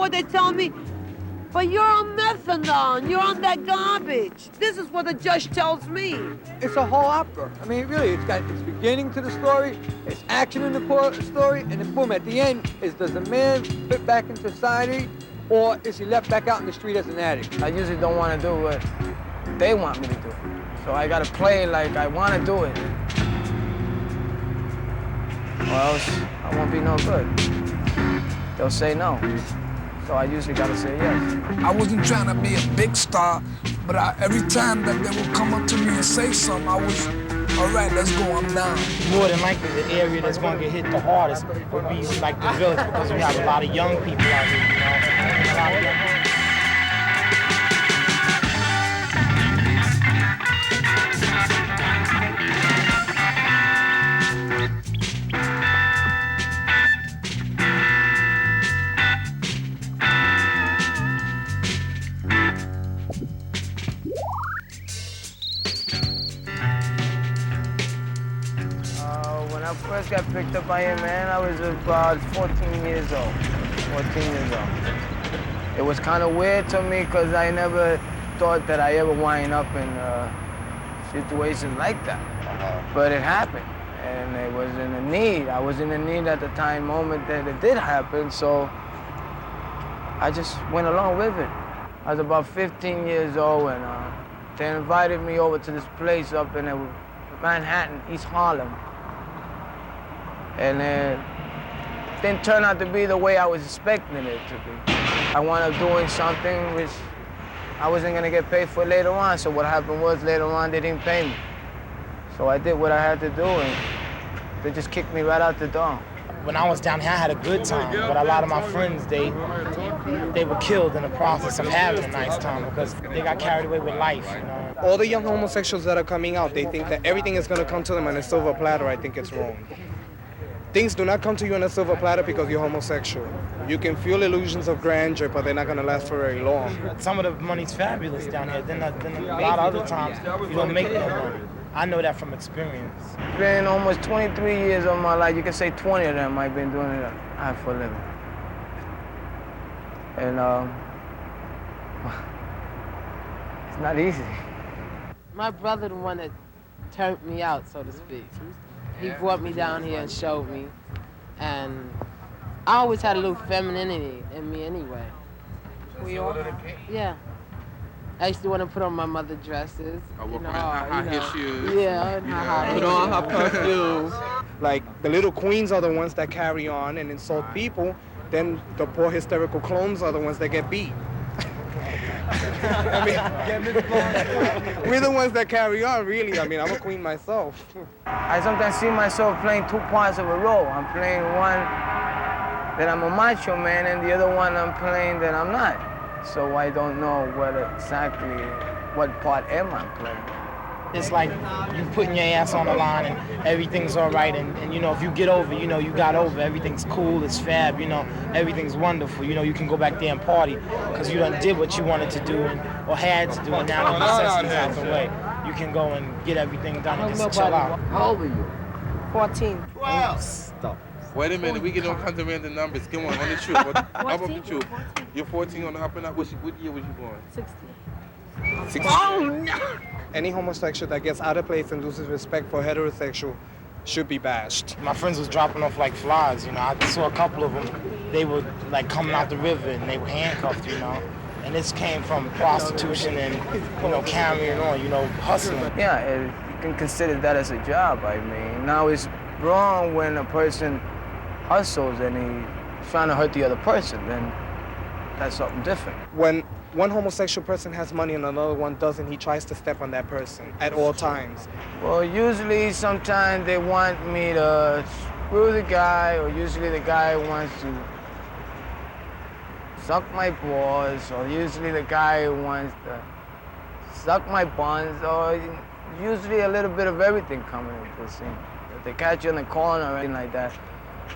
what they tell me? But you're on methadone. You're on that garbage. This is what the judge tells me. It's a whole opera. I mean, really, it's got its beginning to the story, it's action in the story, and then boom, at the end, does the man fit back into society, or is he left back out in the street as an addict? I usually don't want to do what they want me to do. So I got to play like I want to do it. Or else I won't be no good. They'll say no. So I usually gotta say yes. I wasn't trying to be a big star, but every time that they would come up to me and say something, I was, all right, let's go, I'm down. More than likely, the area that's gonna get hit the hardest would be like the village, because we have a lot of young people out here, you know? A lot of young When I first got picked up by him, man, I was about 14 years old. 14 years old. It was kind of weird to me because I never thought that I ever wind up in situations like that. But it happened, and it was in a need. I was in a need at the time moment that it did happen, so I just went along with it. I was about 15 years old, and they invited me over to this place up in Manhattan, East Harlem. And it didn't turn out to be the way I was expecting it to be. I wound up doing something which I wasn't gonna get paid for later on, so what happened was later on they didn't pay me. So I did what I had to do, and they just kicked me right out the door. When I was down here, I had a good time, but a lot of my friends, they were killed in the process of having a nice time because they got carried away with life, you know. All the young homosexuals that are coming out, they think that everything is gonna come to them on a silver platter. I think it's wrong. Things do not come to you on a silver platter because you're homosexual. You can feel illusions of grandeur, but they're not gonna last for very long. Some of the money's fabulous down here, then a lot of other times you don't make no money. I know that from experience. It's been almost 23 years of my life. You can say 20 of them I've been doing it for a living. And it's not easy. My brother, the one that turned me out, so to speak. He brought me down here and showed me. And I always had a little femininity in me anyway. We all Yeah. I used to want to put on my mother dresses. High heel shoes. Yeah, and high Put on her perfume. Like, the little queens are the ones that carry on and insult people. Then the poor hysterical clones are the ones that get beat. I mean, we're the ones that carry on, really. I mean, I'm a queen myself. I sometimes see myself playing two parts of a role. I'm playing one that I'm a macho man, and the other one I'm playing that I'm not. So I don't know what part am I playing. It's like you putting your ass on the line and everything's all right, and you know, if you get over, you know, you got over, everything's cool, it's fab, you know, everything's wonderful, you know, you can go back there and party because you done did what you wanted to do or had to do, and now the necessity's out the way. You can go and get everything done and just chill out. How old are you? 14. 12. Stop. Wait a minute, we get on come to random numbers. Come on the truth. Up of the truth. You're 14 on the up and up. What year was you born? 60. Oh, no! Any homosexual that gets out of place and loses respect for heterosexual should be bashed. My friends was dropping off like flies, you know. I saw a couple of them. They were like coming out the river and they were handcuffed, you know. And this came from prostitution and, you know, carrying on, you know, hustling. Yeah, you can consider that as a job, I mean. Now it's wrong when a person hustles and he's trying to hurt the other person, then that's something different. When one homosexual person has money and another one doesn't, he tries to step on that person at all times. Well, usually sometimes they want me to screw the guy, or usually the guy wants to suck my balls, or usually the guy wants to suck my buns, or usually a little bit of everything coming into the scene. If they catch you in the corner or anything like that,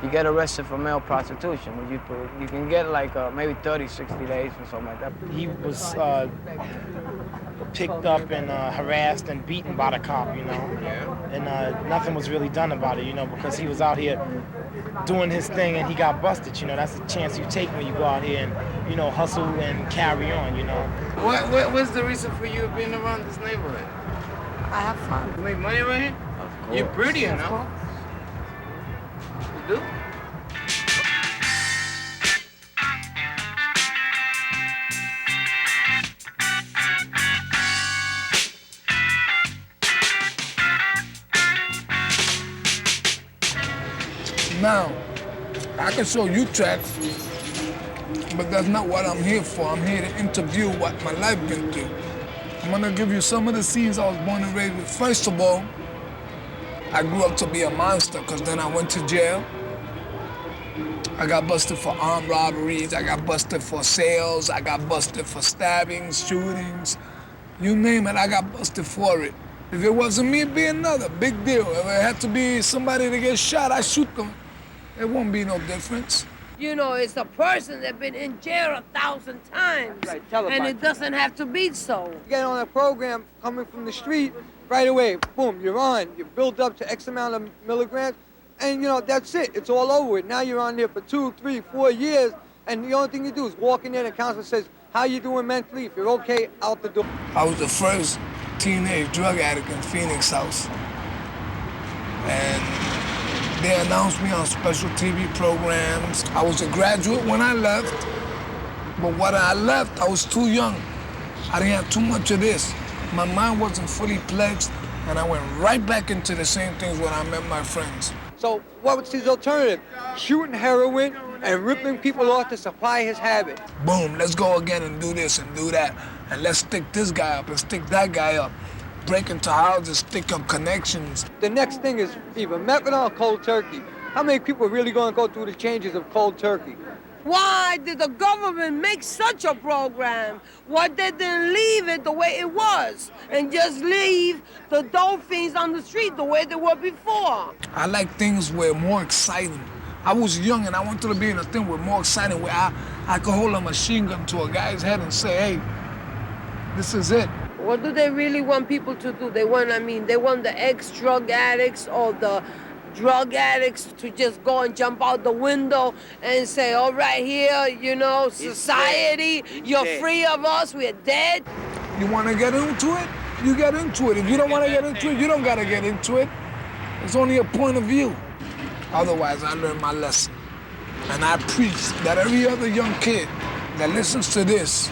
you get arrested for male prostitution. You can get like maybe 30, 60 days or something like that. He was picked up and harassed and beaten by the cop, you know. And nothing was really done about it, you know, because he was out here doing his thing and he got busted, you know. That's a chance you take when you go out here and, you know, hustle and carry on, you know. What's the reason for you being around this neighborhood? I have fun. You make money around here? You're pretty, you know? You do? Now, I can show you tracks, but that's not what I'm here for. I'm here to interview what my life been through. I'm gonna give you some of the scenes I was born and raised with. First of all, I grew up to be a monster, because then I went to jail. I got busted for armed robberies, I got busted for sales, I got busted for stabbings, shootings, you name it, I got busted for it. If it wasn't me, it'd be another big deal. If it had to be somebody to get shot, I shoot them. It won't be no difference. You know, it's a person that's been in jail 1,000 times. Right, and it doesn't have to be so. You get on a program coming from the street, right away, boom, you're on. You build up to X amount of milligrams, and you know, that's it. It's all over with. Now you're on there for 2, 3, 4 years, and the only thing you do is walk in there and the counselor says, how you doing mentally? If you're okay, out the door. I was the first teenage drug addict in Phoenix House. And they announced me on special TV programs. I was a graduate when I left, but when I left, I was too young. I didn't have too much of this. My mind wasn't fully pledged, and I went right back into the same things when I met my friends. So what was his alternative? Shooting heroin and ripping people off to supply his habit. Boom, let's go again and do this and do that. And let's stick this guy up and stick that guy up. Break into houses, stick up connections. The next thing is either methadone or cold turkey. How many people are really going to go through the changes of cold turkey? Why did the government make such a program? Why did they leave it the way it was and just leave the dope fiends on the street the way they were before? I like things where more exciting. I was young and I wanted to be in a thing where more exciting, where I could hold a machine gun to a guy's head and say, hey, this is it. What do they really want people to do? They want the ex-drug addicts or the drug addicts to just go and jump out the window and say, all right, here, you know, society, you're free of us, we're dead. You want to get into it? You get into it. If you don't want to get into it, you don't got to get into it. It's only a point of view. Otherwise, I learned my lesson. And I preach that every other young kid that listens to this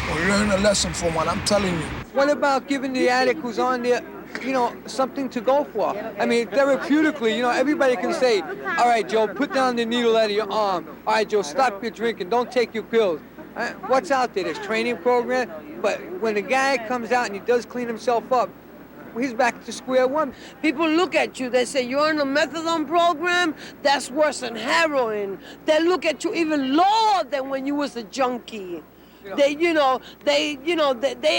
will learn a lesson from what I'm telling you. What about giving the addict who's on there, you know, something to go for? I mean, therapeutically, you know, everybody can say, all right, Joe, put down the needle out of your arm. All right, Joe, stop your drinking. Don't take your pills. What's out there? There's training program. But when the guy comes out and he does clean himself up, he's back to square one. People look at you, they say, you're in a methadone program? That's worse than heroin. They look at you even lower than when you was a junkie. They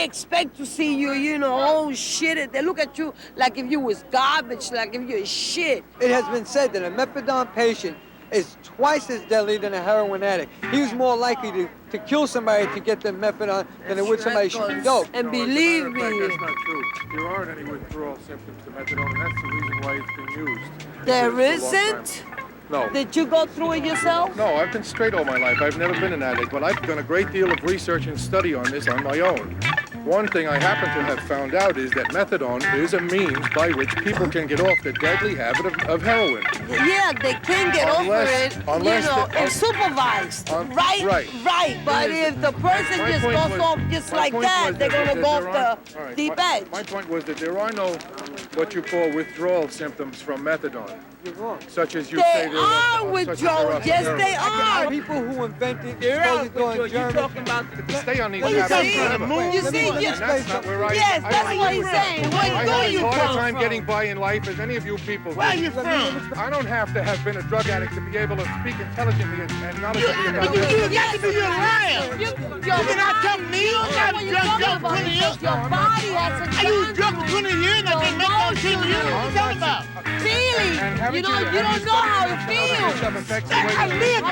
expect to see you, you know, oh shit. They look at you like if you was garbage, like if you're shit. It has been said that a methadone patient is twice as deadly than a heroin addict. He's more likely to kill somebody to get them methadone than it would somebody shooting dope. And believe me, That's not true. There aren't any withdrawal symptoms to methadone, and that's the reason why it's been used. there isn't. No. Did you go through it yourself? No, I've been straight all my life. I've never been an addict, but I've done a great deal of research and study on this on my own. One thing I happen to have found out is that methadone is a means by which people can get off the deadly habit of heroin. Yeah, they can get over it, and supervised. Right. But if the person just goes off just like that, they're going to go off the deep edge. My point was that there are no what you call withdrawal symptoms from methadone. You're wrong. Such as you They say there are withdrawal. Yes, they are. People who invented You're out supposedly with you. You're talking about to stay on these What you habits saying? forever. You see, That's not where I yes, that's what he's saying. I Where have do you as hard a come time from? getting by in life as any of you people. Where are do. you from? I don't have to have been a drug addict to be able to speak intelligently and knowledgeably about You this. got to be a liar. You cannot tell me you got drunk for 20 years. Your body has a I used drugs for 20 years and I can make on 10 years. What are you talking about? feeling. You don't know how it feels. Affects the way I you live